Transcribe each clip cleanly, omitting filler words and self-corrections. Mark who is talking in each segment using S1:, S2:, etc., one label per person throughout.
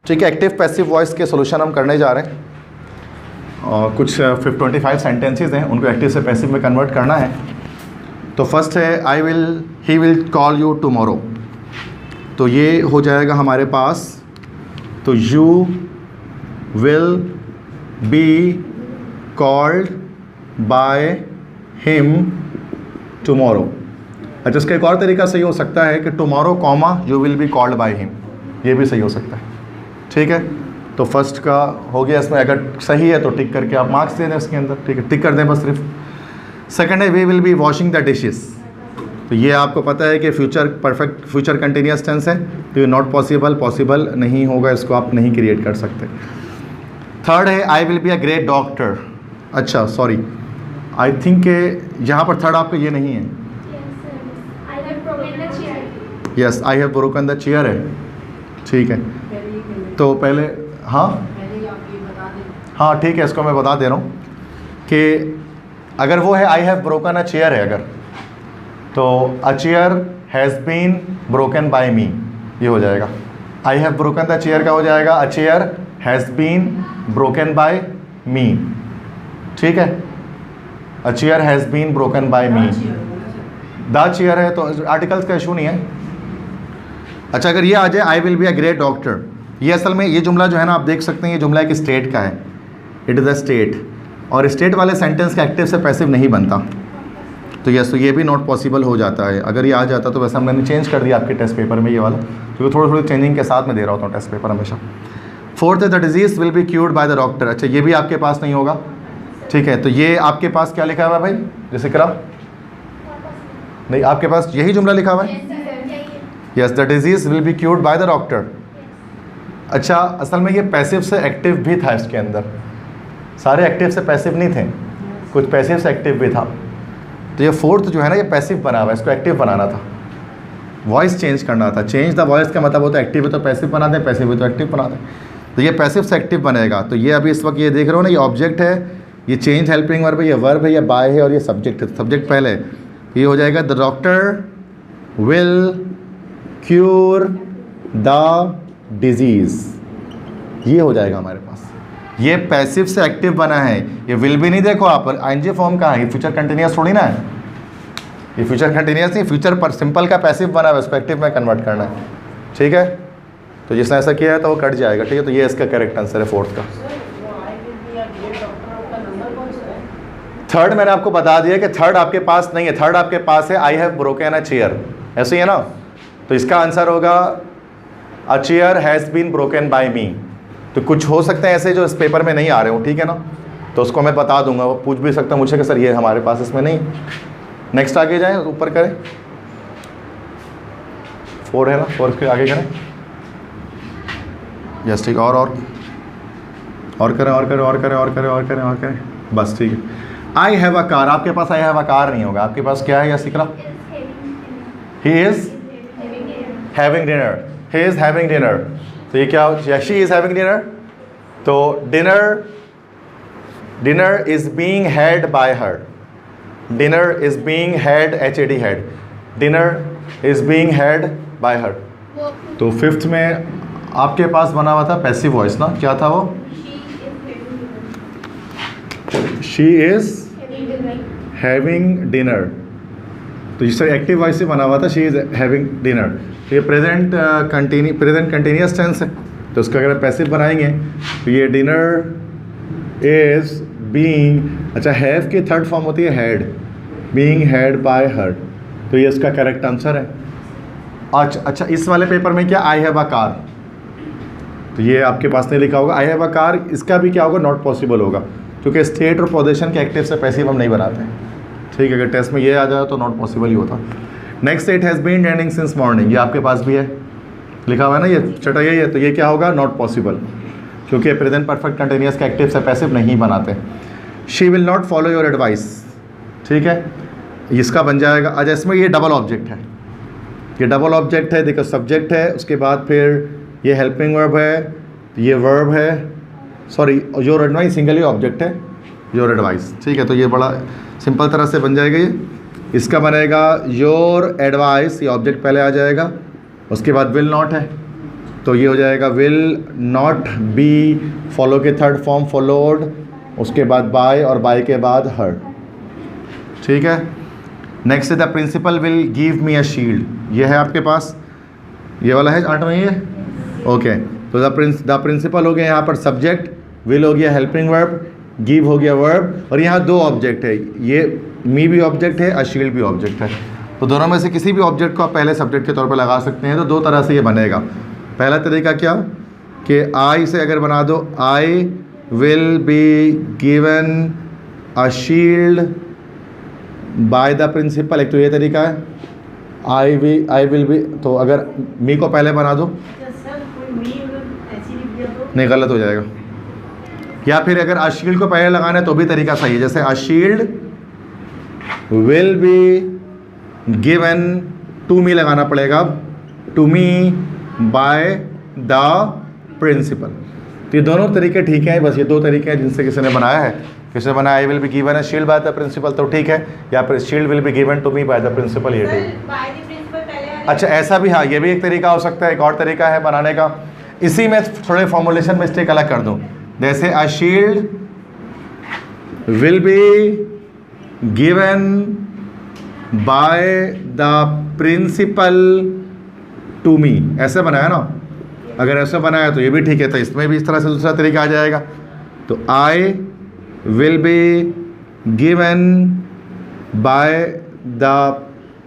S1: ठीक है, active passive voice के सोल्यूशन हम करने जा रहे हैं और कुछ 25 सेंटेंसेस हैं, उनको एक्टिव से पैसिव में कन्वर्ट करना है। तो फर्स्ट है he will call you tomorrow. तो ये हो जाएगा हमारे पास, तो you will be called by him tomorrow. अच्छा, इसका एक और तरीका सही हो सकता है कि tomorrow comma you will be called by him, ये भी सही हो सकता है। ठीक है, तो फर्स्ट का हो गया, इसमें अगर सही है तो टिक करके आप मार्क्स दे दें इसके अंदर। ठीक है, टिक कर दें बस सिर्फ। सेकंड है we will be washing the dishes. तो ये आपको पता है कि future perfect future continuous tense है, तो ये नॉट पॉसिबल नहीं होगा, इसको आप नहीं क्रिएट कर सकते। थर्ड है I will be a great doctor. अच्छा सॉरी, आई थिंक यहाँ पर थर्ड आपका ये नहीं है। Yes, I have broken the chair है। ठीक है, तो पहले हाँ ठीक है, इसको मैं बता दे रहा हूँ कि अगर वो है I have broken a chair है अगर, तो a chair has been broken by me, ये हो जाएगा। I have broken the chair का हो जाएगा a chair has been broken by me. ठीक है, a chair has been broken by me, the chair है तो आर्टिकल्स का इशू नहीं है। अच्छा, अगर ये आ जाए आई will be a great doctor, ये असल में ये जुमला जो है ना आप देख सकते हैं, ये जुमला एक स्टेट का है, इट इज़ अ स्टेट, और स्टेट वाले सेंटेंस का एक्टिव से पैसिव नहीं बनता। तो यस, तो ये भी नॉट पॉसिबल हो जाता है। अगर ये आ जाता तो वैसे मैंने चेंज कर दिया आपके टेस्ट पेपर में ये वाला, क्योंकि थोड़ी थोड़ी चेंजिंग के साथ में दे रहा होता हूँ टेस्ट पेपर हमेशा। फोर्थ है the disease will be cured by the doctor. अच्छा, ये भी आपके पास नहीं होगा। ठीक है, तो ये आपके पास क्या लिखा हुआ है भाई, जैसे करा नहीं, आपके पास यही जुमला लिखा हुआ है। Yes, the disease will be cured by the doctor. अच्छा, असल में ये पैसिव से एक्टिव भी था इसके अंदर, सारे एक्टिव से पैसिव नहीं थे, कुछ पैसिव से एक्टिव भी था। तो ये फोर्थ जो है ना, ये पैसिव बना हुआ है, इसको एक्टिव बनाना था, वॉइस चेंज करना था। चेंज द वॉइस का मतलब होता है एक्टिव है तो पैसिव बना दें, पैसिव है तो एक्टिव बना दें। तो ये पैसिव से एक्टिव बनेगा। तो ये अभी इस वक्त ये देख रहे हो ना, ये ऑब्जेक्ट है, ये चेंज हेल्पिंग वर्ब है, ये वर्ब है, ये बाय है, और ये सब्जेक्ट है। सब्जेक्ट पहले, ये हो जाएगा the doctor will cure the disease, ये हो जाएगा हमारे पास। ये पैसिव से एक्टिव बना है, ये विल भी नहीं, देखो आप आईएनजी फॉर्म का है, ये फ्यूचर कंटिन्यूअस थोड़ी ना है, ये फ्यूचर कंटिन्यूअस नहीं, फ्यूचर पर सिंपल का पैसिव बना है, उसको एक्टिव में कन्वर्ट करना है। ठीक है, तो जिसने ऐसा किया है तो वो कट जाएगा। ठीक है, तो ये इसका करेक्ट आंसर है फोर्थ का। थर्ड मैंने आपको बता दिया कि थर्ड आपके पास नहीं है, थर्ड आपके पास है I have broken a chair, ऐसे ही है ना। तो इसका आंसर होगा a chair has been broken by me. तो कुछ हो सकते हैं ऐसे जो इस पेपर में नहीं आ रहे हो, ठीक है ना, तो उसको मैं बता दूंगा, वो पूछ भी सकता हूँ मुझसे कि सर ये हमारे पास इसमें नहीं। नेक्स्ट आगे जाएं, ऊपर करें, 4 है ना, 4 के आगे करें। यस, ठीक, और करें, बस ठीक है। आई हैव अ कार, आपके पास आई हैव अ कार नहीं होगा, आपके पास क्या है, या सिकरा he is having dinner, he is having dinner. तो ये क्या, शी इज़ हैविंग डिनर, तो dinner is being had by her, dinner is being had, HAD had, dinner is being had by her. तो फिफ्थ में आपके पास बना हुआ था पैसिव वॉइस ना, क्या था वो, शी इज़ हैविंग डिनर। तो जिससे एक्टिव वॉइस से बना हुआ था, शी इज़ हैविंग डिनर। तो ये प्रेजेंट कंटिन्यूअस टेंस है, तो उसका अगर पैसिव बनाएंगे तो ये डिनर इज़ बीइंग, अच्छा हैव की थर्ड फॉर्म होती है had, being had by her, तो ये इसका करेक्ट आंसर है। अच्छा, इस वाले पेपर में क्या, आई हैव अ कार, तो ये आपके पास नहीं लिखा होगा आई हैव अ कार, इसका भी क्या होगा, नॉट पॉसिबल होगा, क्योंकि स्टेट और पोजीशन के एक्टिव से पैसिव हम नहीं बनाते हैं। ठीक है, अगर टेस्ट में ये आ जाए तो नॉट पॉसिबल ही होता। Next, it has been raining since morning, ये आपके पास भी है, लिखा हुआ है ना, ये छठा यही है, तो ये क्या होगा, नॉट पॉसिबल, क्योंकि प्रेजेंट परफेक्ट कंटिन्यूअस का एक्टिव से पैसिव नहीं बनाते। She will not follow your advice, ठीक है, इसका बन जाएगा। अच्छा, इसमें ये डबल ऑब्जेक्ट है, ये डबल ऑब्जेक्ट है, देखो सब्जेक्ट है, उसके बाद फिर ये हेल्पिंग वर्ब है, ये वर्ब है, sorry your advice single he object है, योर एडवाइस। ठीक है, तो ये बड़ा सिंपल तरह से बन जाएगा ये। इसका बनेगा योर एडवाइस, ये ऑब्जेक्ट पहले आ जाएगा, उसके बाद विल नॉट है, तो ये हो जाएगा विल नॉट बी, फॉलो के थर्ड फॉर्म फॉलोड, उसके बाद बाय और बाय के बाद हर। ठीक है, नेक्स्ट है the principal will give me a shield, ये है आपके पास, ये वाला है 8 में ये। ओके, तो द प्रिंसिपल हो गया यहाँ पर सब्जेक्ट, विल हो गया हेल्पिंग वर्ब, गिव हो गया वर्ब, और यहाँ 2 ऑब्जेक्ट है, ये मी भी ऑब्जेक्ट है, अ शील्ड भी ऑब्जेक्ट है। तो दोनों में से किसी भी ऑब्जेक्ट को आप पहले सब्जेक्ट के तौर पर लगा सकते हैं। तो 2 तरह से ये बनेगा। पहला तरीका क्या कि आई से अगर बना दो, I will be given a shield by the principal, एक तो ये तरीका है। आई विल बी, तो अगर मी को पहले बना दो, नहीं गलत हो जाएगा। या फिर अगर अ शील्ड को पहले लगाना है तो भी तरीका सही है, जैसे a shield will be given to me लगाना पड़ेगा, to me by the principal. तो ये दोनों तरीके ठीक हैं, बस ये 2 तरीके हैं जिनसे किसी ने बनाया है। किसी ने बनाया I will be given a shield by the principal, तो ठीक है, या फिर shield will be given to me by the principal, ये ठीक। अच्छा, ऐसा भी, हाँ, ये भी एक तरीका हो सकता है। एक और तरीका है बनाने का, इसी में थोड़े फॉर्मुलेशन मिस्टेक अलग कर दूँ, जैसे a shield will be given by the principal to me, ऐसे बनाया ना। अगर ऐसे बनाया तो ये भी ठीक है, तो इसमें भी इस तरह से दूसरा तरीका आ जाएगा। तो I will be given by the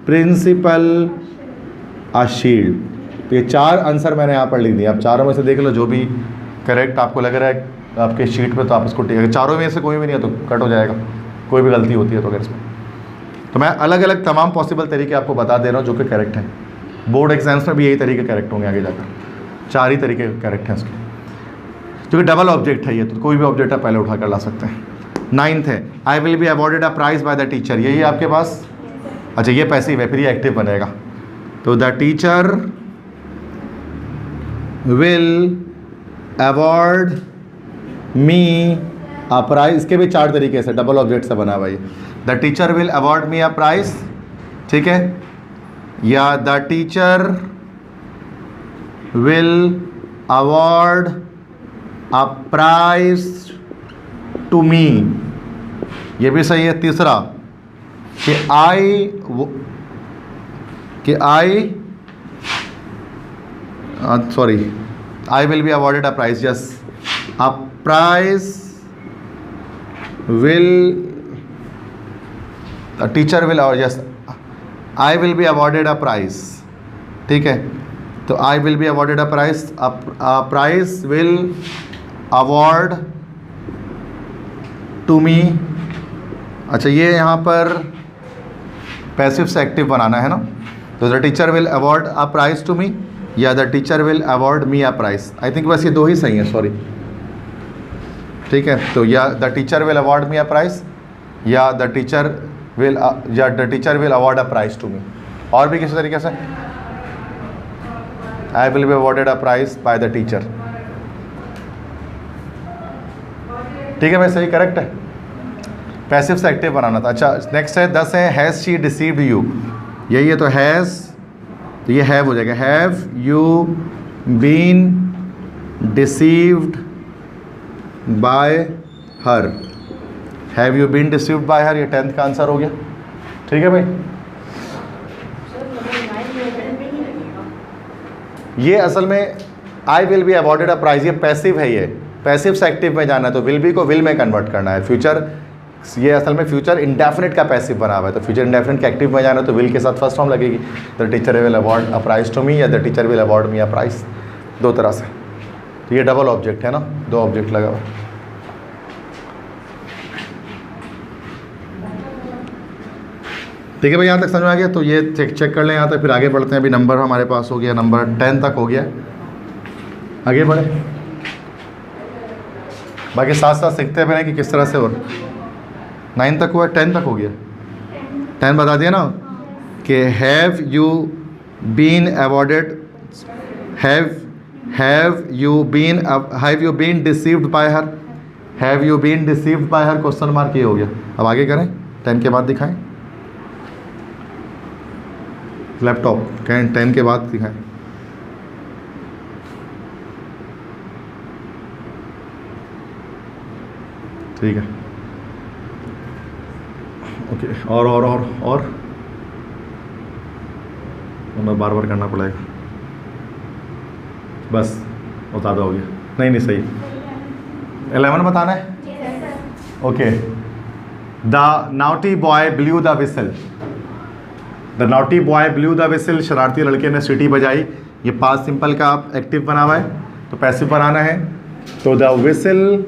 S1: principal a shield. तो ये 4 आंसर मैंने यहाँ पर लिख दिया। आप चारों में से देख लो जो भी करेक्ट आपको लग रहा है आपके शीट पे, तो आप इसको ठीक है। चारों में से कोई भी नहीं है तो कट हो जाएगा, कोई भी गलती होती है तो अगर इसमें, तो मैं अलग अलग तमाम पॉसिबल तरीके आपको बता दे रहा हूँ जो कि करेक्ट हैं। बोर्ड एग्जाम्स में भी यही तरीके करेक्ट होंगे आगे जाकर, 4 ही तरीके करेक्ट हैं इसके, क्योंकि डबल ऑब्जेक्ट है ये, तो कोई भी ऑब्जेक्ट आप पहले उठा कर ला सकते हैं। 9th है I will be awarded a prize by the teacher, यही आपके पास। अच्छा, ये पैसिव है, फिर ये एक्टिव बनेगा। तो the teacher will award me a prize, इसके भी 4 तरीके से डबल ऑब्जेक्ट से बना हुआ है। The teacher will award me a prize, ठीक है, या the teacher will award a prize to me, ये भी सही है। तीसरा कि I will be awarded a prize, yes, a prize will, the teacher will, और yes, I will be awarded a prize, ठीक है। तो I will be awarded a prize, a prize will award to me. अच्छा, ये यहाँ पर passive से active बनाना है ना, तो the teacher will award a prize to me, या the teacher will award me a prize. I think बस ये 2 ही सही हैं, सॉरी, ठीक है। तो या the teacher will award me a prize, या the teacher will award a prize to me. और भी किसी तरीके से I will be awarded a prize by the teacher, ठीक है भाई, सही करेक्ट है। पैसिव से एक्टिव बनाना था। अच्छा, नेक्स्ट है 10 है हैज़ शी डिसीव्ड यू, यही है। तो हैज़, तो ये हैव हो जाएगा, have you been deceived by her, have you been deceived by her, ये 10th का आंसर हो गया, ठीक है भाई। ये असल में I will be awarded a prize, ये पैसिव है, ये पैसिव से एक्टिव में जाना है, तो विल बी को विल में कन्वर्ट करना है। फ्यूचर, ये असल में फ्यूचर इंडेफिनिट का पैसिव बना हुआ है, तो फ्यूचर इंडेफिनिट के एक्टिव में जाना है तो विल के साथ फर्स्ट फॉर्म लगेगी, the teacher will award a prize to me, या the teacher will award me a prize, 2 तरह से। तो ये डबल ऑब्जेक्ट है ना, 2 ऑब्जेक्ट लगा हुआ। ठीक है भाई, यहाँ तक समझ में आ गया। तो ये चेक कर लें यहाँ तक, फिर आगे बढ़ते हैं। अभी नंबर हमारे पास हो गया, नंबर 10 तक हो गया, आगे बढ़े। बाकी साथ साथ सीखते हैं कि किस तरह से, और 9 तक हुआ, 10 तक हो गया। 10 बता दिया ना कि have you been awarded, have you been deceived by her, have you been deceived by her, question mark ये हो गया। अब आगे करें, 10 के बाद दिखाएं, लैपटॉप कहें 10 के बाद दिखाएं। ठीक है, ओके। और मैं बार बार करना पड़ेगा, बस बता दो, हो गया? नहीं सही। 11 बताना है, okay. The naughty boy blew the whistle. The naughty boy blew the whistle, शरारती लड़के ने सीटी बजाई। ये पास्ट सिंपल का आप एक्टिव बना हुआ है, तो पैसिव बनाना है। तो the whistle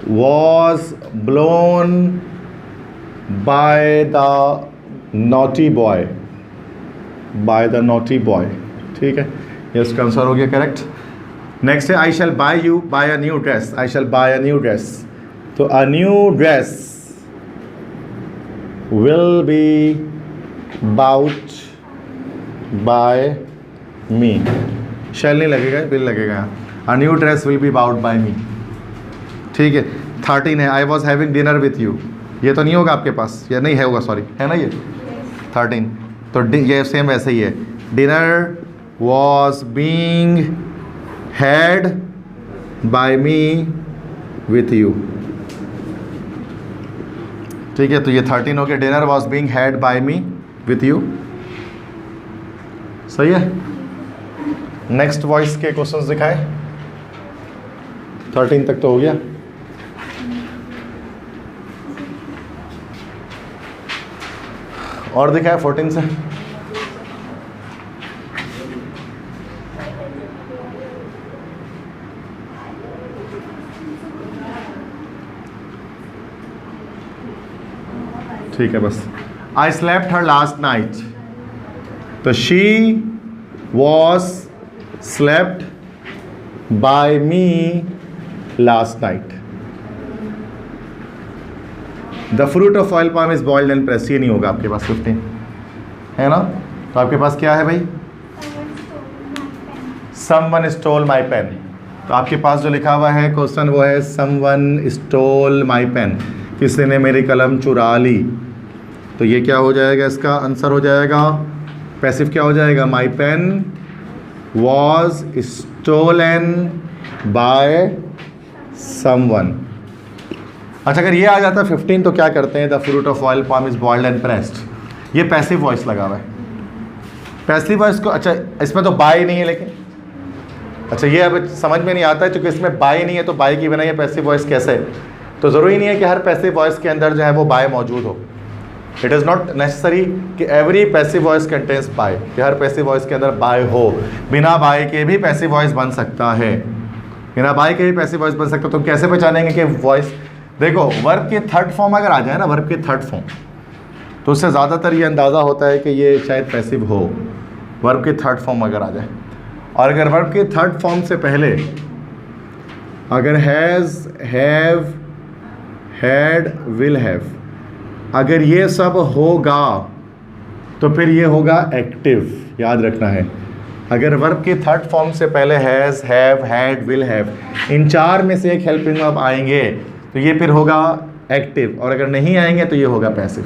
S1: was blown by the naughty boy, by the naughty boy, ठीक है, ये इसका आंसर हो गया करेक्ट। नेक्स्ट है I shall buy you buy a new dress. I shall buy a new dress, तो a new dress will be bought by me. Shall नहीं लगेगा, विल लगेगा। A new dress will be bought by me, ठीक है। 13 है I was having dinner with you. ये तो नहीं होगा आपके पास, या नहीं है, होगा, सॉरी, है ना ये 13। तो ये सेम वैसे ही है। Dinner was being had by me with you, ठीक है। तो ये 13 हो गया। Dinner was being had by me with you, सही है। नेक्स्ट वॉइस के क्वेश्चंस दिखाए। 13 तक तो हो गया। और दिखाए 14 से। ठीक है, बस। I slept her last night, तो she was slept by me last night. The fruit of oil palm is boiled and pressed, ये नहीं होगा आपके पास। 15 है ना, तो आपके पास क्या है भाई? Someone stole my pen. तो आपके पास जो लिखा हुआ है क्वेश्चन वो है समवन स्टोल माई पेन, किसी ने मेरी कलम चुरा ली। तो ये क्या हो जाएगा? इसका आंसर हो जाएगा पैसिव, क्या हो जाएगा? My pen was stolen by someone. अच्छा, अगर ये आ जाता 15 तो क्या करते हैं? The fruit of oil palm is boiled and pressed. ये पैसिव वॉइस लगा हुआ है। पैसिव वॉइस को, अच्छा इसमें तो बाय नहीं है, लेकिन अच्छा ये अब समझ में नहीं आता है क्योंकि इसमें बाय नहीं है, तो बाय की बिना ये पैसिव वॉइस कैसे? तो ज़रूरी नहीं है कि हर पैसिव वॉइस के अंदर जो है वो बाय मौजूद हो। इट इज़ नॉट नेसेसरी कि every passive voice contains by, कि हर पैसिव वॉइस के अंदर बाय हो। बिना बाय के भी पैसिव वॉइस बन सकता है, बिना बाय के भी पैसिव वॉइस बन सकता है। तो कैसे पहचानेंगे कि वॉइस? देखो, वर्ब की थर्ड फॉर्म अगर आ जाए ना, वर्ब की थर्ड फॉर्म, तो उससे ज़्यादातर ये अंदाज़ा होता है कि ये शायद पैसिव हो, वर्ब की थर्ड फॉर्म अगर आ जाए। और अगर वर्ब की थर्ड फॉर्म से पहले अगर has, have, had, will have, अगर ये सब होगा तो फिर ये होगा एक्टिव, याद रखना है। अगर वर्ब की थर्ड फॉर्म से पहले has, have, had, will have, इन चार में से एक हेल्पिंग वर्ब आएंगे तो ये फिर होगा एक्टिव, और अगर नहीं आएंगे तो ये होगा पैसिव।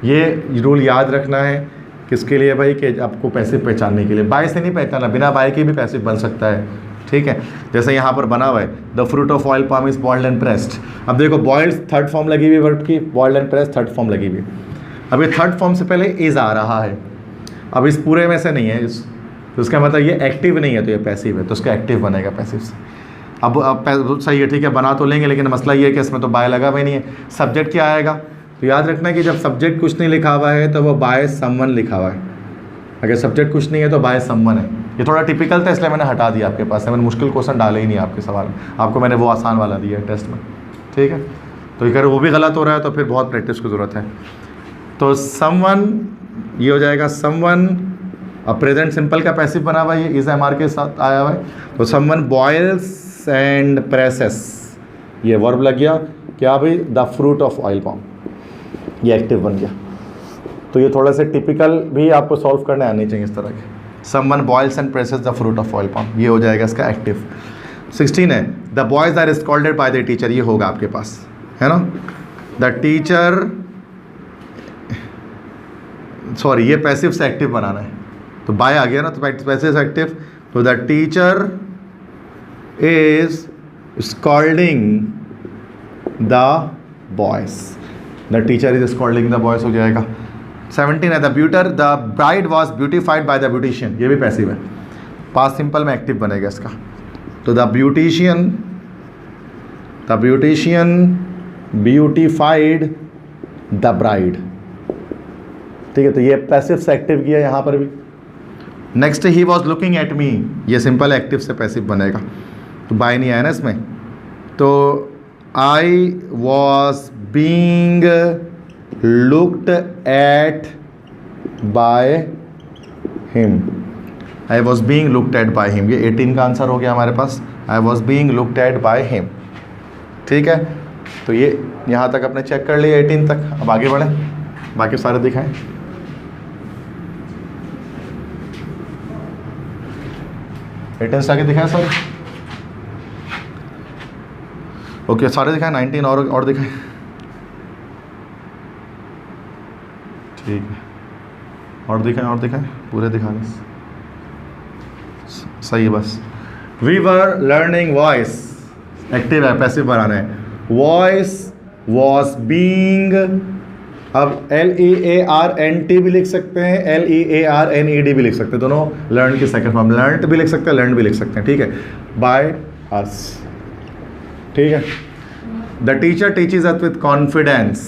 S1: ये रूल याद रखना है। किसके लिए भाई? कि आपको पैसिव पहचानने के लिए। बाय से नहीं पहचाना, बिना बाय के भी पैसिव बन सकता है, ठीक है। जैसे यहाँ पर बना हुआ है the fruit of oil palm is boiled and pressed. अब देखो, बॉइल्ड थर्ड फॉर्म लगी हुई वर्ब की, boiled and pressed third form लगी हुई। अब ये थर्ड फॉर्म से पहले इज आ रहा है, अब इस पूरे में से नहीं है, तो उसका मतलब ये एक्टिव नहीं है, तो ये पैसिव है, तो उसका एक्टिव बनेगा पैसिव से। अब सही है, ठीक है, बना तो लेंगे, लेकिन मसला ये है कि इसमें तो बाय लगा हुआ ही नहीं है। सब्जेक्ट क्या आएगा? तो याद रखना है कि जब सब्जेक्ट कुछ नहीं लिखा हुआ है तो वो बाय समवन लिखा हुआ है। अगर सब्जेक्ट कुछ नहीं है तो बाय समवन है। ये थोड़ा टिपिकल था इसलिए मैंने हटा दिया आपके पास से, मैंने मुश्किल क्वेश्चन डाले ही नहीं आपके सवाल में, आपको मैंने वो आसान वाला दिया है टेस्ट में, ठीक है। तो अगर वो भी गलत हो रहा है तो फिर बहुत प्रैक्टिस की ज़रूरत है। तो समवन ये हो जाएगा समवन। अब प्रेजेंट सिंपल का पैसिव बना हुआ है, ये इज एम आर के साथ आया हुआ है। तो समवन बॉयल्स एंड प्रेसेस, ये वर्ब लग गया क्या भाई? The fruit of oil palm, ये एक्टिव बन गया। तो ये थोड़ा सा टिपिकल भी आपको सॉल्व करने आने चाहिए इस तरह के। Someone boils and presses the fruit of oil palm, ये हो जाएगा इसका एक्टिव। 16 है the boys are scolded by the teacher, ये होगा आपके पास, है ना। द टीचर, सॉरी ये पैसिव से एक्टिव बनाना है, तो बाय आ गया ना, तो पैसिव से एक्टिव। तो the teacher is scolding the boys, the teacher is scolding the boys हो जाएगा। 17 है the bride was beautified by the beautician, ये भी पैसिव है, पास्ट सिंपल में एक्टिव बनेगा इसका। तो the beautician beautified the bride, ठीक है, तो ये पैसिव से एक्टिव किया यहाँ पर भी। Next he was looking at me, ये सिंपल एक्टिव से पैसिव बनेगा, तो बाय नहीं आया ना इसमें। तो I was being looked at by him, I was being looked at by him, ये 18 का आंसर हो गया हमारे पास। I was being looked at by him, ठीक है। तो ये यहाँ तक अपने चेक कर लिए 18 तक। अब आगे बढ़ें, बाकी सारे दिखाएं। एटेंस आगे दिखाएं सारे, ओके सारे दिखाएं। 19 और दिखाएं, ठीक है, और दिखाएं पूरे दिखा दें, सही है बस। We were learning voice, active है, पैसिव बनाना है। वॉइस वॉज बीइंग, अब LEARNT भी लिख सकते हैं, LEARNED भी लिख सकते हैं, दोनों लर्न की सेकंड फॉर्म, लर्नड भी लिख सकते हैं, लर्न भी लिख सकते हैं, ठीक है, बाय अस, ठीक है। The teacher teaches us with confidence,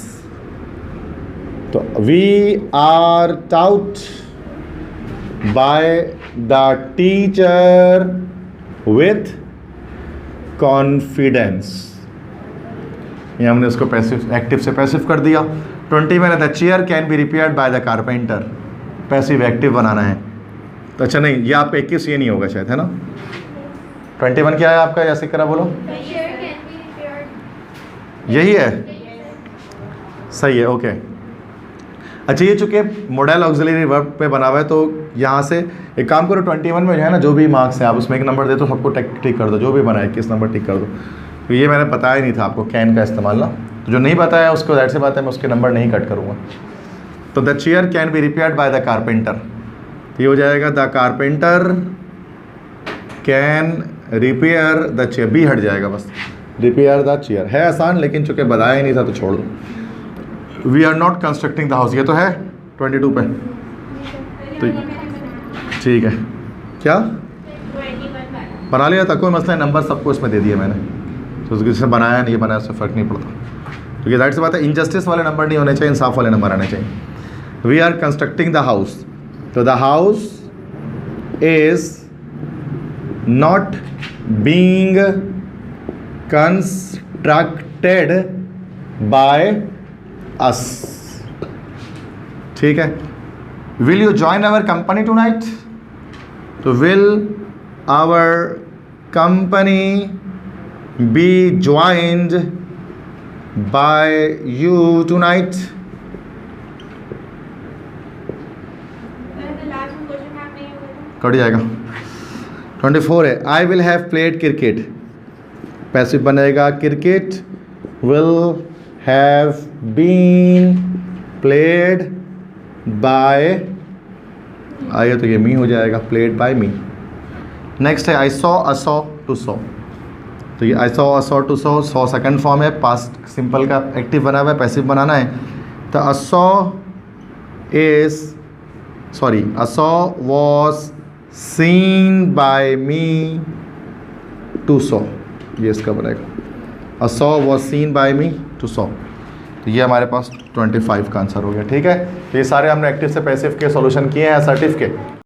S1: तो we are taught by the teacher with confidence, ये हमने उसको पैसिव एक्टिव से पैसिव कर दिया। 20 में the chair can be repaired by the carpenter, passive active बनाना है। तो अच्छा नहीं, ये आपका 21 ये नहीं होगा शायद, है ना। 21 क्या है आपका, या सिकरा बोलो, यही है, सही है, ओके। अच्छा ये चूँकि मॉडल ऑक्सिलरी वर्ब पे बना हुआ है, तो यहाँ से एक काम करो, 21 में जो है ना, जो भी मार्क्स है आप उसमें एक नंबर दे, तो सबको टिक कर दो, जो भी बना है 21 नंबर टिक कर दो। तो ये मैंने बताया ही नहीं था आपको कैन का इस्तेमाल ना, तो जो नहीं बताया उसको ज़ाहिर सी बात है मैं उसके नंबर नहीं कट करूँगा। तो the chair can be repaired by the carpenter, ये हो जाएगा the carpenter can repair the chair, be हट जाएगा बस, रिपेयर द चेयर। है आसान, लेकिन चूँकि बताया ही नहीं था तो छोड़ दो। We are not constructing the house, ये तो है 22 पे, तो ठीक है, क्या बना लिया था, कोई मसला, नंबर सबको इसमें दे दिए मैंने, तो जिसने बनाया नहीं बनाया उससे फ़र्क नहीं पड़ता। तो ये जाहिर सी बात है, इनजस्टिस वाले नंबर नहीं होने चाहिए, इंसाफ वाले नंबर आने चाहिए। We are constructing the house, तो the house is not being constructed by us, ठीक है। Will you join our company tonight, तो will our company be joined by you tonight, कट जाएगा। 24 है I will have played cricket, passive बनेगा, cricket will have been played by, आइए तो ये मी हो जाएगा, played by me। नेक्स्ट है I saw a saw to saw, तो ये I saw a saw to saw, saw second form है, पास्ट सिंपल का एक्टिव बना हुआ है, पैसिव बनाना है। तो a saw was seen by me to saw, ये इसका बनेगा, a saw was seen by me to saw। तो ये हमारे पास 25 का आंसर हो गया, ठीक है। तो ये सारे हमने एक्टिव से पैसिव के सॉल्यूशन किए हैं असर्टिव के।